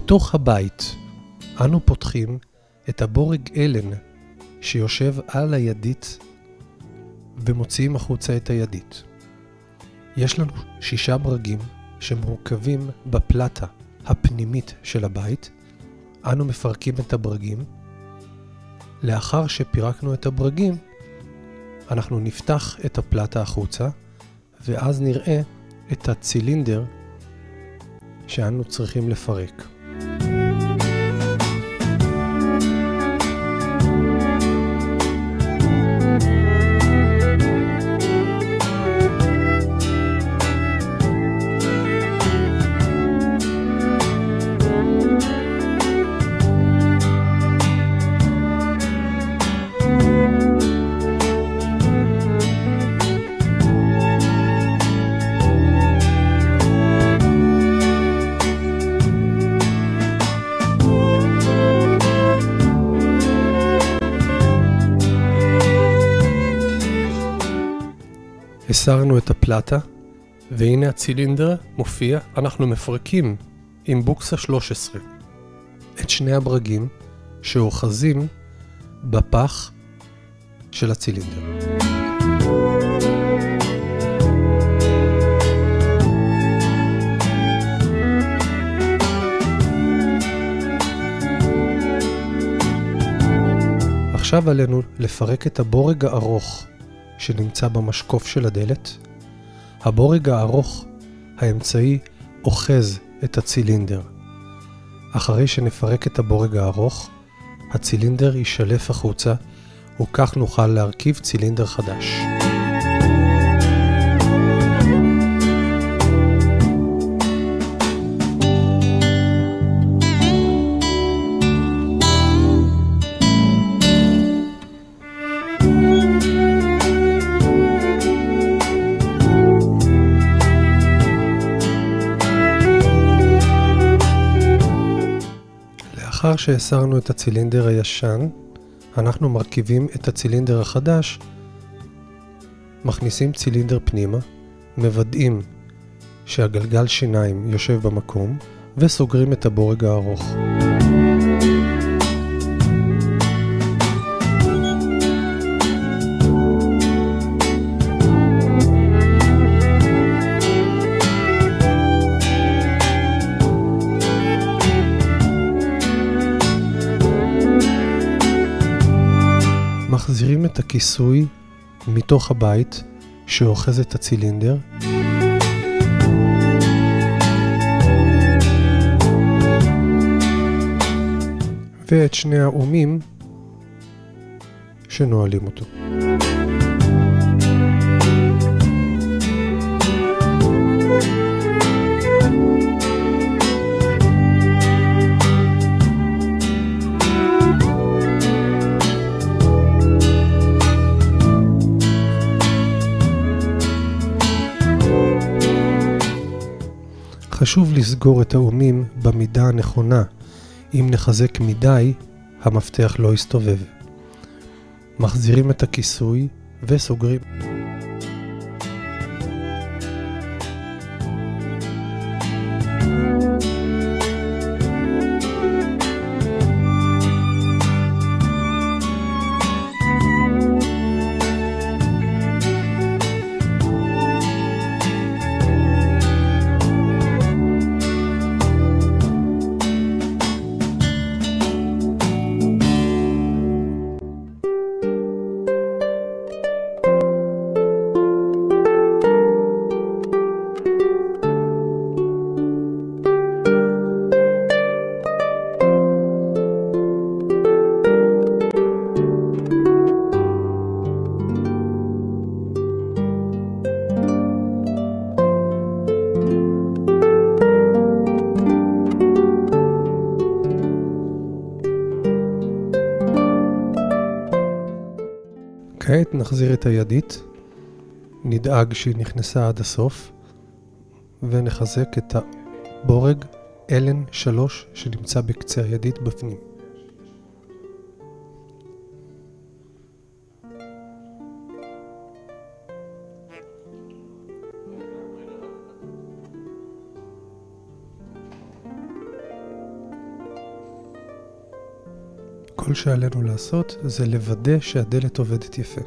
מתוך הבית אנו פותחים את הבורג אלן שיושב על הידית ומוציאים החוצה את הידית. יש לנו 6 ברגים שמורכבים בפלטה הפנימית של הבית. אנו מפרקים את הברגים. לאחר שפירקנו את הברגים, אנחנו נפתח את הפלטה החוצה, ואז נראה את הצילינדר שאנו צריכים לפרק. הסרנו את הפלטה, והנה הצילינדר מופיע. אנחנו מפרקים עם בוקסה 13 את 2 הברגים שאוחזים בפח של הצילינדר. עכשיו עלינו לפרק את הבורג הארוך שנמצא במשקוף של הדלת. הבורג הארוך האמצעי אוחז את הצילינדר. אחרי שנפרק את הבורג הארוך, הצילינדר יישלף החוצה, וכך נוכל להרכיב צילינדר חדש. לאחר שהסרנו את הצילינדר הישן, אנחנו מרכיבים את הצילינדר החדש, מכניסים צילינדר פנימה, מוודאים שהגלגל שיניים יושב במקום, וסוגרים את הבורג הארוך. מחזירים את הכיסוי מתוך הבית שאוחז את הצילינדר. ואת 2 האומים שנועלים אותו. חשוב לסגור את האומים במידה הנכונה. אם נחזק מדי, המפתח לא יסתובב. מחזירים את הכיסוי וסוגרים. כעת נחזיר את הידית, נדאג שהיא נכנסה עד הסוף, ונחזק את הבורג אלן 3 שנמצא בקצה הידית בפנים. כל שעלינו לעשות זה לוודא שהדלת עובדת יפה.